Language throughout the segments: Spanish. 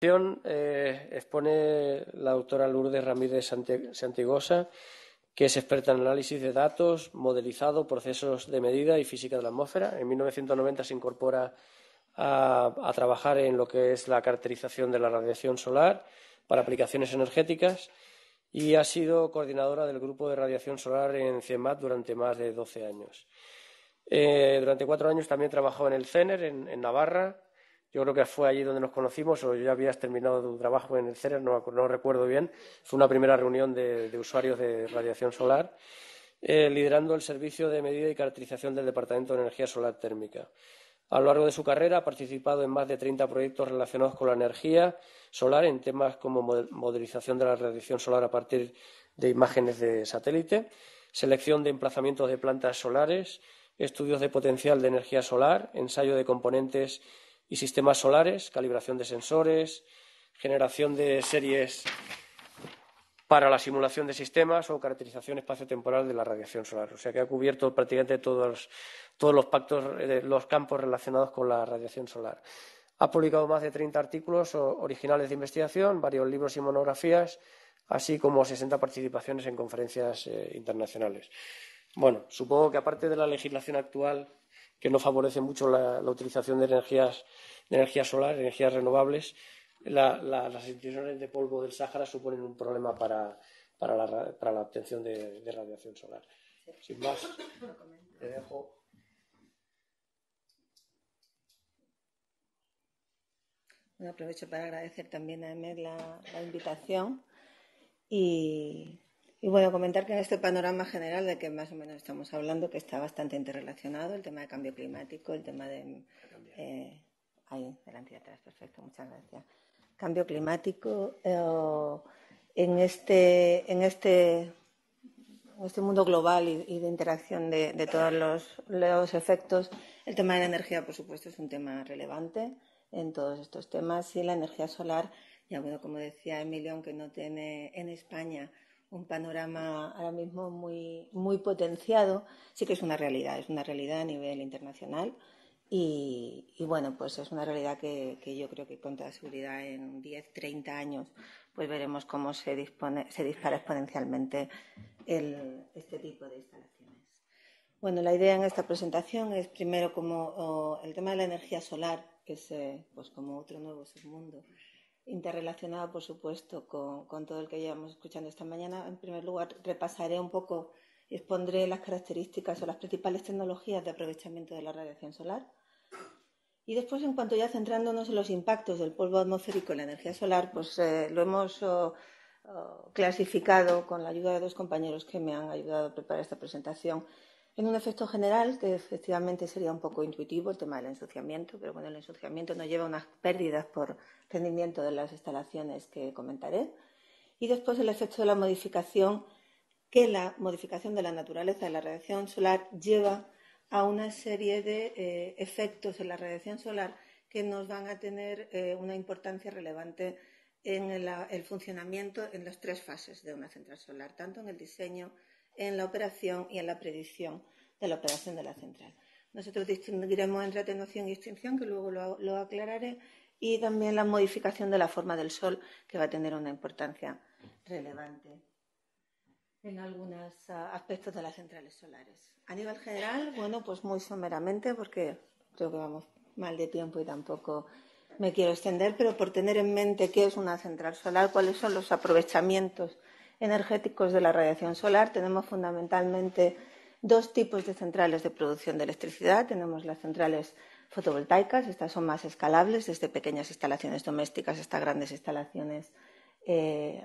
Expone la doctora Lourdes Ramírez Santigosa, que es experta en análisis de datos, modelizado, procesos de medida y física de la atmósfera. En 1990 se incorpora a trabajar en lo que es la caracterización de la radiación solar para aplicaciones energéticas y ha sido coordinadora del grupo de radiación solar en CIEMAT durante más de 12 años. Durante 4 años también trabajó en el CENER, en Navarra. Yo creo que fue allí donde nos conocimos, o ya habías terminado tu trabajo en el CENER, no recuerdo bien. Fue una primera reunión de usuarios de radiación solar, liderando el servicio de medida y caracterización del Departamento de Energía Solar Térmica. A lo largo de su carrera ha participado en más de 30 proyectos relacionados con la energía solar en temas como modelización de la radiación solar a partir de imágenes de satélite, selección de emplazamientos de plantas solares, estudios de potencial de energía solar, ensayo de componentes y sistemas solares, calibración de sensores, generación de series para la simulación de sistemas o caracterización espaciotemporal de la radiación solar. O sea que ha cubierto prácticamente todos los campos relacionados con la radiación solar. Ha publicado más de 30 artículos originales de investigación, varios libros y monografías, así como 60 participaciones en conferencias internacionales. Bueno, supongo que aparte de la legislación actual, que no favorece mucho la utilización de energía solar, energías renovables, las emisiones de polvo del Sáhara suponen un problema para la obtención de radiación solar. Sin más, te dejo. Bueno, aprovecho para agradecer también a Emer la invitación y bueno, comentar que en este panorama general de que más o menos estamos hablando, que está bastante interrelacionado, el tema de cambio climático, el tema de... ahí, delante y atrás, perfecto, muchas gracias. Cambio climático, en este mundo global y de interacción de todos los efectos, el tema de la energía, por supuesto, es un tema relevante en todos estos temas. Y la energía solar, ya bueno, como decía Emilio, aunque no tiene en España un panorama ahora mismo muy potenciado, sí que es una realidad a nivel internacional. Y bueno, pues es una realidad que yo creo que con toda seguridad en 10, 30 años pues veremos cómo se dispara exponencialmente este tipo de instalaciones. Bueno, la idea en esta presentación es primero como el tema de la energía solar, que es pues como otro nuevo submundo, interrelacionado por supuesto con todo el que llevamos escuchando esta mañana. En primer lugar, repasaré un poco y expondré las características o las principales tecnologías de aprovechamiento de la radiación solar. Y después, en cuanto ya centrándonos en los impactos del polvo atmosférico en la energía solar, pues lo hemos clasificado con la ayuda de 2 compañeros que me han ayudado a preparar esta presentación en un efecto general que efectivamente sería un poco intuitivo, el tema del ensuciamiento, pero bueno, el ensuciamiento nos lleva a unas pérdidas por rendimiento de las instalaciones que comentaré. Y después el efecto de la modificación, que la modificación de la naturaleza de la radiación solar lleva a una serie de efectos en la radiación solar que nos van a tener una importancia relevante en el funcionamiento en las 3 fases de una central solar, tanto en el diseño, en la operación y en la predicción de la operación de la central. Nosotros distinguiremos entre atenuación y extinción, que luego lo aclararé, y también la modificación de la forma del Sol, que va a tener una importancia relevante en algunos aspectos de las centrales solares. A nivel general, bueno, pues muy someramente, porque creo que vamos mal de tiempo y tampoco me quiero extender, pero por tener en mente qué es una central solar, cuáles son los aprovechamientos energéticos de la radiación solar, tenemos fundamentalmente 2 tipos de centrales de producción de electricidad. Tenemos las centrales fotovoltaicas, estas son más escalables, desde pequeñas instalaciones domésticas hasta grandes instalaciones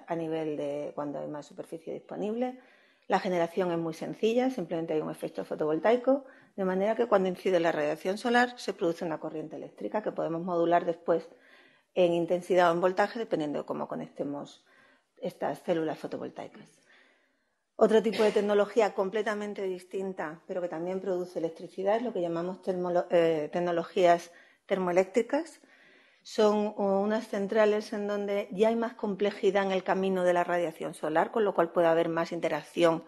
a nivel de cuando hay más superficie disponible. La generación es muy sencilla, simplemente hay un efecto fotovoltaico, de manera que cuando incide la radiación solar se produce una corriente eléctrica que podemos modular después en intensidad o en voltaje, dependiendo de cómo conectemos estas células fotovoltaicas. Otro tipo de tecnología completamente distinta, pero que también produce electricidad, es lo que llamamos tecnologías termoeléctricas. Son unas centrales en donde ya hay más complejidad en el camino de la radiación solar, con lo cual puede haber más interacción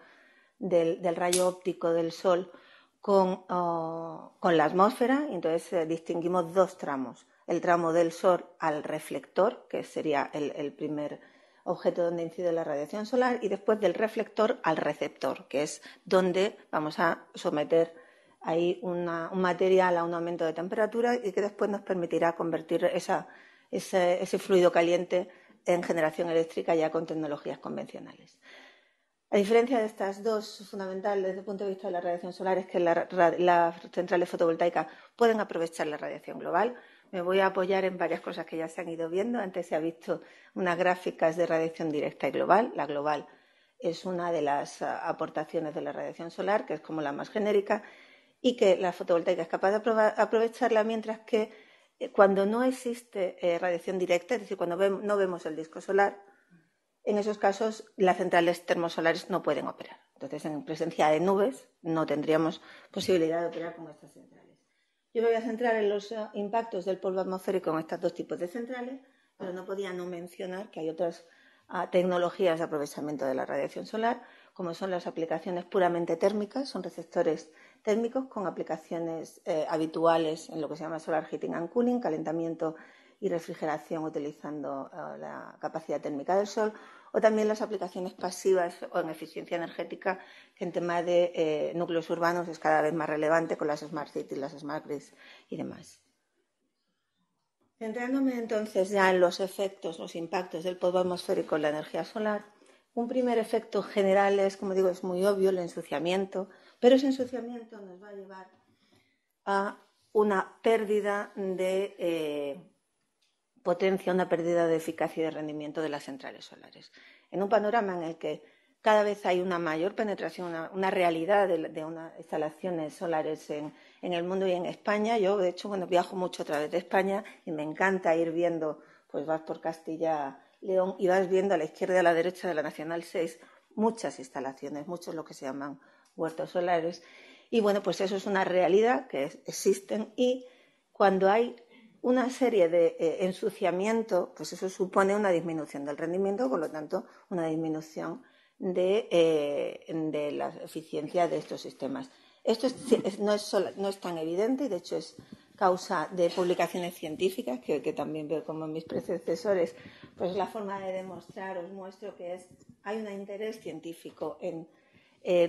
del rayo óptico del Sol con la atmósfera. Entonces distinguimos 2 tramos. el tramo del Sol al reflector, que sería el primer objeto donde incide la radiación solar, y después del reflector al receptor, que es donde vamos a someter ahí un material a un aumento de temperatura y que después nos permitirá convertir ese fluido caliente en generación eléctrica ya con tecnologías convencionales. A diferencia de estas dos fundamentales desde el punto de vista de la radiación solar es que las centrales fotovoltaicas pueden aprovechar la radiación global. Me voy a apoyar en varias cosas que ya se han ido viendo. Antes se ha visto unas gráficas de radiación directa y global. La global es una de las aportaciones de la radiación solar, que es como la más genérica, y que la fotovoltaica es capaz de aprovecharla, mientras que cuando no existe radiación directa, es decir, cuando no vemos el disco solar, en esos casos las centrales termosolares no pueden operar. Entonces, en presencia de nubes no tendríamos posibilidad de operar con estas centrales. Yo me voy a centrar en los impactos del polvo atmosférico en estos dos tipos de centrales, pero no podía no mencionar que hay otras tecnologías de aprovechamiento de la radiación solar, como son las aplicaciones puramente térmicas, son receptores térmicos con aplicaciones habituales en lo que se llama solar heating and cooling, calentamiento y refrigeración utilizando la capacidad térmica del sol, o también las aplicaciones pasivas o en eficiencia energética, que en tema de núcleos urbanos es cada vez más relevante con las Smart Cities, las Smart Grids y demás. Centrándome entonces ya en los efectos, los impactos del polvo atmosférico en la energía solar, un primer efecto general es, como digo, es muy obvio, el ensuciamiento, pero ese ensuciamiento nos va a llevar a una pérdida de potencia, una pérdida de eficacia y de rendimiento de las centrales solares. En un panorama en el que cada vez hay una mayor penetración, una realidad de unas instalaciones solares en el mundo y en España. Yo, de hecho, viajo mucho a través de España y me encanta ir viendo, pues vas por Castilla-León y vas viendo a la izquierda y a la derecha de la Nacional 6 muchas instalaciones, muchos lo que se llaman huertos solares. Y bueno, pues eso es una realidad que existen, y cuando hay una serie de ensuciamiento, pues eso supone una disminución del rendimiento, por lo tanto, una disminución de la eficiencia de estos sistemas. Esto no es tan evidente y, de hecho, es causa de publicaciones científicas que también veo como mis predecesores, pues la forma de demostrar, os muestro que hay un interés científico en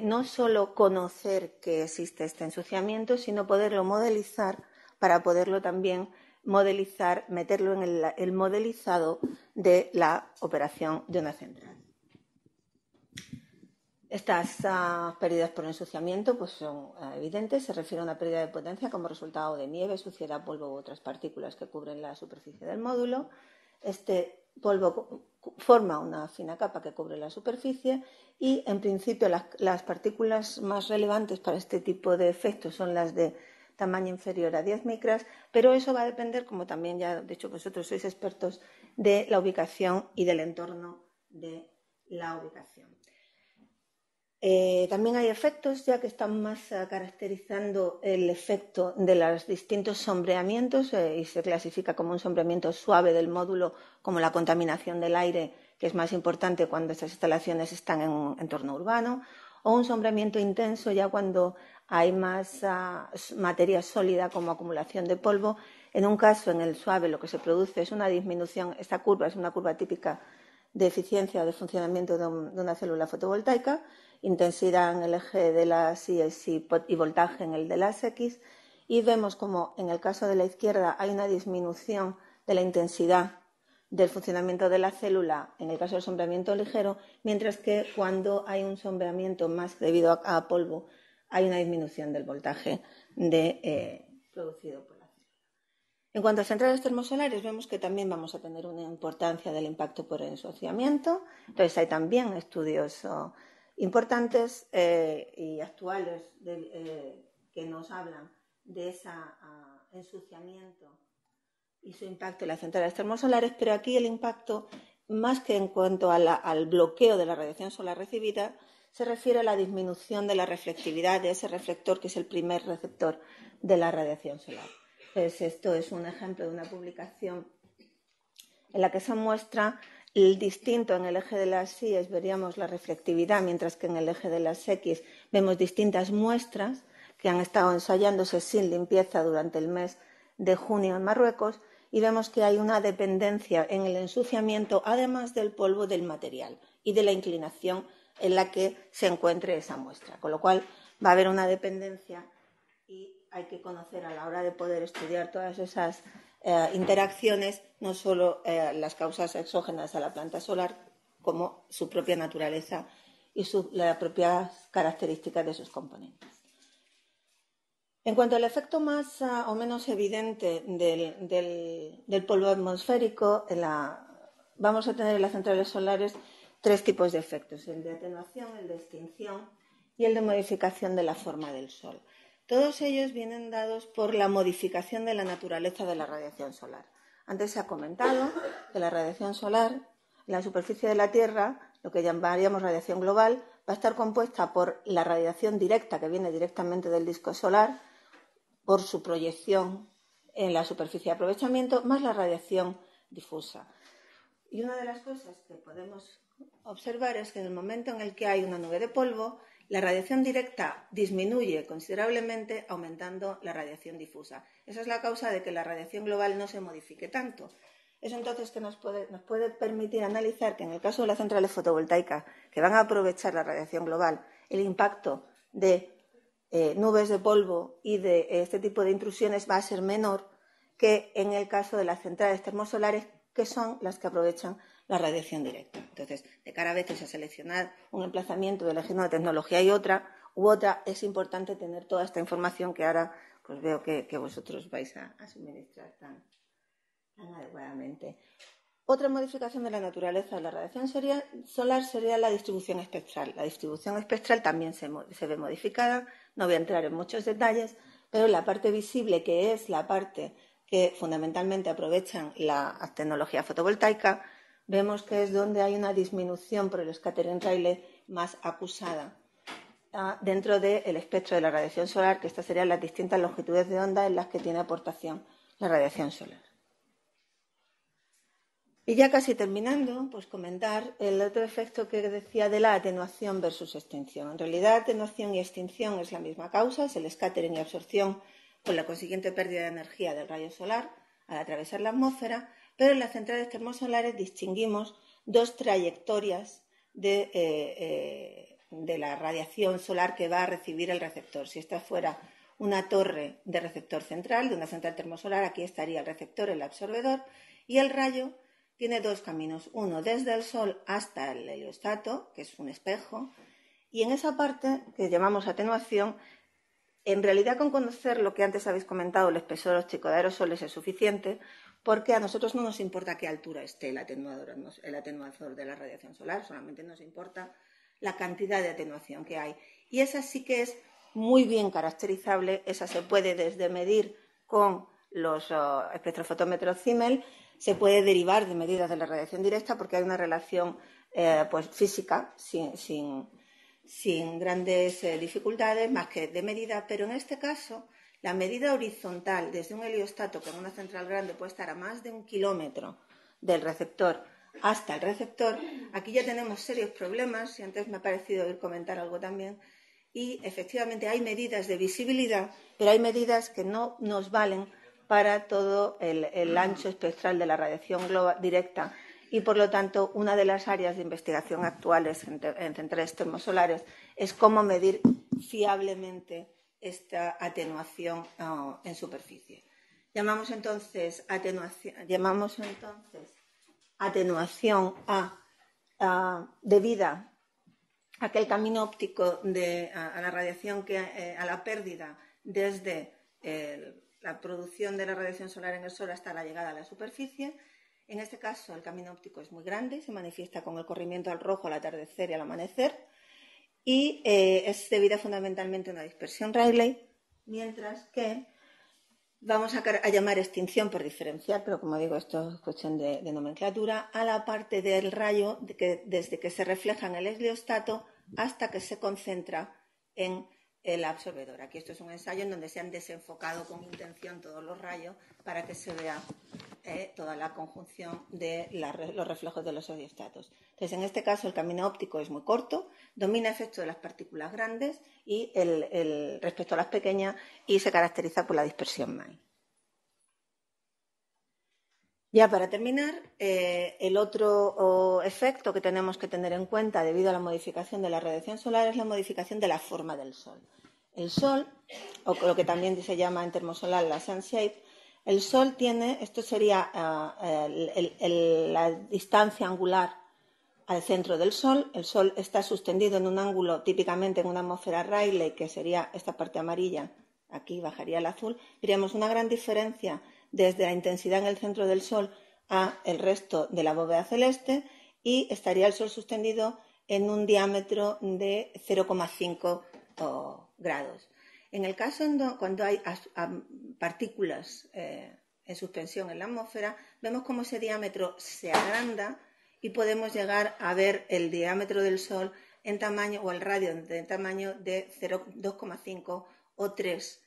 no solo conocer que existe este ensuciamiento, sino poderlo modelizar para poderlo también modelizar, meterlo en el modelizado de la operación de una central. Estas pérdidas por ensuciamiento pues son evidentes, se refiere a una pérdida de potencia como resultado de nieve, suciedad, polvo u otras partículas que cubren la superficie del módulo. Este polvo forma una fina capa que cubre la superficie y, en principio, las partículas más relevantes para este tipo de efectos son las de tamaño inferior a 10 micras, pero eso va a depender, como también ya, de hecho, vosotros sois expertos, de la ubicación y del entorno de la ubicación. También hay efectos ya que están más caracterizando el efecto de los distintos sombreamientos y se clasifica como un sombreamiento suave del módulo, como la contaminación del aire, que es más importante cuando estas instalaciones están en un entorno urbano, o un sombreamiento intenso ya cuando hay más materia sólida como acumulación de polvo. En un caso, en el suave, lo que se produce es una disminución. Esta curva es una curva típica de eficiencia o de funcionamiento de una célula fotovoltaica, intensidad en el eje de las Y y voltaje en el de las X, y vemos como en el caso de la izquierda hay una disminución de la intensidad del funcionamiento de la célula en el caso del sombreamiento ligero, mientras que cuando hay un sombreamiento más debido a polvo hay una disminución del voltaje producido por la célula. En cuanto a centrales termosolares, vemos que también vamos a tener una importancia del impacto por ensuciamiento. Entonces, hay también estudios importantes y actuales que nos hablan de ese ensuciamiento y su impacto en las centrales termosolares, pero aquí el impacto, más que en cuanto al bloqueo de la radiación solar recibida, se refiere a la disminución de la reflectividad de ese reflector, que es el primer receptor de la radiación solar. Entonces, esto es un ejemplo de una publicación en la que se muestra el distinto. En el eje de las Y veríamos la reflectividad, mientras que en el eje de las X vemos distintas muestras que han estado ensayándose sin limpieza durante el mes de junio en Marruecos, y vemos que hay una dependencia en el ensuciamiento, además del polvo, del material y de la inclinación en la que se encuentre esa muestra. Con lo cual va a haber una dependencia y hay que conocer a la hora de poder estudiar todas esas interacciones, no solo las causas exógenas a la planta solar, como su propia naturaleza y las propias características de sus componentes. En cuanto al efecto más o menos evidente del polvo atmosférico, vamos a tener en las centrales solares tres tipos de efectos: el de atenuación, el de extinción y el de modificación de la forma del Sol. Todos ellos vienen dados por la modificación de la naturaleza de la radiación solar. Antes se ha comentado que la radiación solar en la superficie de la Tierra, lo que llamaríamos radiación global, va a estar compuesta por la radiación directa que viene directamente del disco solar, por su proyección en la superficie de aprovechamiento, más la radiación difusa. Y una de las cosas que podemos observar es que en el momento en el que hay una nube de polvo, la radiación directa disminuye considerablemente, aumentando la radiación difusa. Esa es la causa de que la radiación global no se modifique tanto. Eso entonces que nos puede permitir analizar que en el caso de las centrales fotovoltaicas, que van a aprovechar la radiación global, el impacto de nubes de polvo y de este tipo de intrusiones va a ser menor que en el caso de las centrales termosolares, que son las que aprovechan la radiación directa. Entonces, de cara a veces a seleccionar un emplazamiento, de elegir una tecnología y otra, es importante tener toda esta información que ahora pues veo que vosotros vais a suministrar tan adecuadamente. Otra modificación de la naturaleza de la radiación solar sería la distribución espectral. La distribución espectral también se ve modificada, no voy a entrar en muchos detalles, pero la parte visible, que es la parte que fundamentalmente aprovechan la tecnología fotovoltaica, vemos que es donde hay una disminución por el scattering Rayleigh más acusada dentro del espectro de la radiación solar, que estas serían las distintas longitudes de onda en las que tiene aportación la radiación solar. Y ya casi terminando, pues comentar el otro efecto que decía de la atenuación versus extinción. En realidad, atenuación y extinción es la misma causa, es el scattering y absorción con la consiguiente pérdida de energía del rayo solar al atravesar la atmósfera, pero en las centrales termosolares distinguimos dos trayectorias de la radiación solar que va a recibir el receptor. Si esta fuera una torre de receptor central de una central termosolar, aquí estaría el receptor, el absorbedor, y el rayo tiene dos caminos, uno desde el Sol hasta el heliostato, que es un espejo, y en esa parte que llamamos atenuación, en realidad con conocer lo que antes habéis comentado, el espesor óptico de aerosoles es suficiente, porque a nosotros no nos importa a qué altura esté el atenuador de la radiación solar, solamente nos importa la cantidad de atenuación que hay. Y esa sí que es muy bien caracterizable, esa se puede desde medir con los espectrofotómetros Simmel, se puede derivar de medidas de la radiación directa porque hay una relación pues física sin grandes dificultades más que de medida, pero en este caso la medida horizontal desde un heliostato con una central grande puede estar a más de 1 kilómetro del receptor hasta el receptor. Aquí ya tenemos serios problemas, y antes me ha parecido oír comentar algo también, y efectivamente hay medidas de visibilidad, pero hay medidas que no nos valen para todo el ancho espectral de la radiación directa, y por lo tanto una de las áreas de investigación actuales en centrales termosolares es cómo medir fiablemente esta atenuación en superficie. Llamamos entonces atenuación debida a que el camino óptico a la radiación a la pérdida desde la producción de la radiación solar en el Sol hasta la llegada a la superficie. En este caso, el camino óptico es muy grande, se manifiesta con el corrimiento al rojo al atardecer y al amanecer, y es debida fundamentalmente a una dispersión Rayleigh, mientras que vamos a llamar extinción por diferenciar, pero como digo, esto es cuestión de nomenclatura, a la parte del rayo desde que se refleja en el heliostato hasta que se concentra en el absorbedor. Aquí esto es un ensayo en donde se han desenfocado con intención todos los rayos para que se vea toda la conjunción de los reflejos de los heliostatos. Entonces, en este caso, el camino óptico es muy corto, domina efecto de las partículas grandes y respecto a las pequeñas, y se caracteriza por la dispersión MAI. Ya para terminar, el otro efecto que tenemos que tener en cuenta debido a la modificación de la radiación solar es la modificación de la forma del Sol. El Sol, o lo que también se llama en termosolar la sun shape, el Sol tiene, esto sería la distancia angular al centro del Sol. El Sol está suspendido en un ángulo, típicamente en una atmósfera Rayleigh, que sería esta parte amarilla, aquí bajaría el azul. Veríamos una gran diferencia desde la intensidad en el centro del Sol a el resto de la bóveda celeste, y estaría el Sol suspendido en un diámetro de 0,5 grados. En el caso cuando hay partículas en suspensión en la atmósfera, vemos cómo ese diámetro se agranda y podemos llegar a ver el diámetro del Sol en tamaño, o el radio de tamaño de 2,5 o 3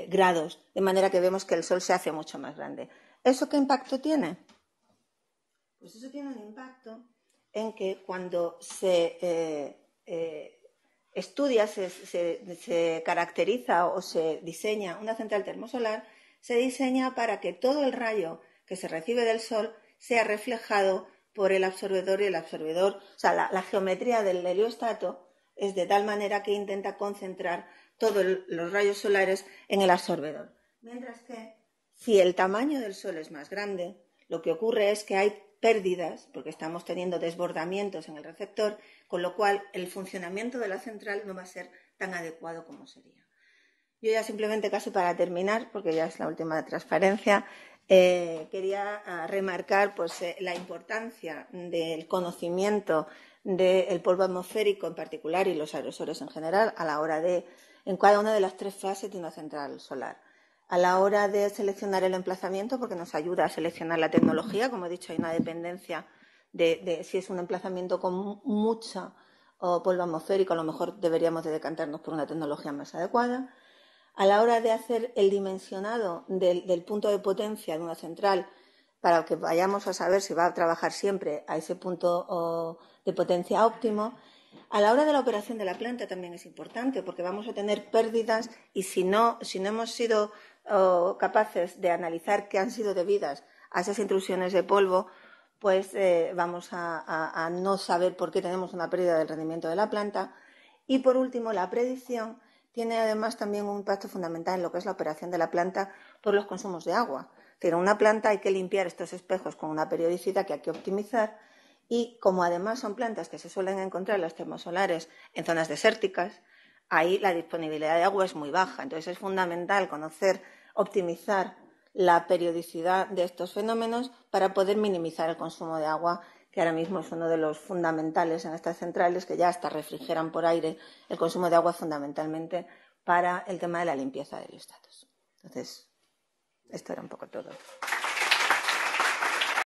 grados, de manera que vemos que el Sol se hace mucho más grande. ¿Eso qué impacto tiene? Pues eso tiene un impacto en que cuando se estudia, se caracteriza o se diseña una central termosolar, se diseña para que todo el rayo que se recibe del Sol sea reflejado por el absorbedor, y el absorbedor, o sea, la geometría del heliostato es de tal manera que intenta concentrar todos los rayos solares en el absorbedor. Mientras que si el tamaño del Sol es más grande, lo que ocurre es que hay pérdidas, porque estamos teniendo desbordamientos en el receptor, con lo cual el funcionamiento de la central no va a ser tan adecuado como sería. Yo ya simplemente, casi para terminar, porque ya es la última transparencia, quería remarcar la importancia del conocimiento del polvo atmosférico en particular y los aerosoles en general a la hora en cada una de las 3 fases de una central solar. A la hora de seleccionar el emplazamiento, porque nos ayuda a seleccionar la tecnología, como he dicho, hay una dependencia de si es un emplazamiento con mucha polvo atmosférico, a lo mejor deberíamos de decantarnos por una tecnología más adecuada. A la hora de hacer el dimensionado del punto de potencia de una central, para que vayamos a saber si va a trabajar siempre a ese punto de potencia óptimo. A la hora de la operación de la planta también es importante, porque vamos a tener pérdidas, y si no hemos sido capaces de analizar qué han sido debidas a esas intrusiones de polvo, pues vamos a no saber por qué tenemos una pérdida del rendimiento de la planta. Y por último, la predicción tiene además también un impacto fundamental en lo que es la operación de la planta por los consumos de agua. Es decir, en una planta hay que limpiar estos espejos con una periodicidad que hay que optimizar, y como además son plantas que se suelen encontrar en las termosolares en zonas desérticas, ahí la disponibilidad de agua es muy baja. Entonces es fundamental optimizar la periodicidad de estos fenómenos para poder minimizar el consumo de agua, que ahora mismo es uno de los fundamentales en estas centrales, que ya hasta refrigeran por aire. El consumo de agua es fundamentalmente para el tema de la limpieza de heliostatos. Entonces, esto era un poco todo.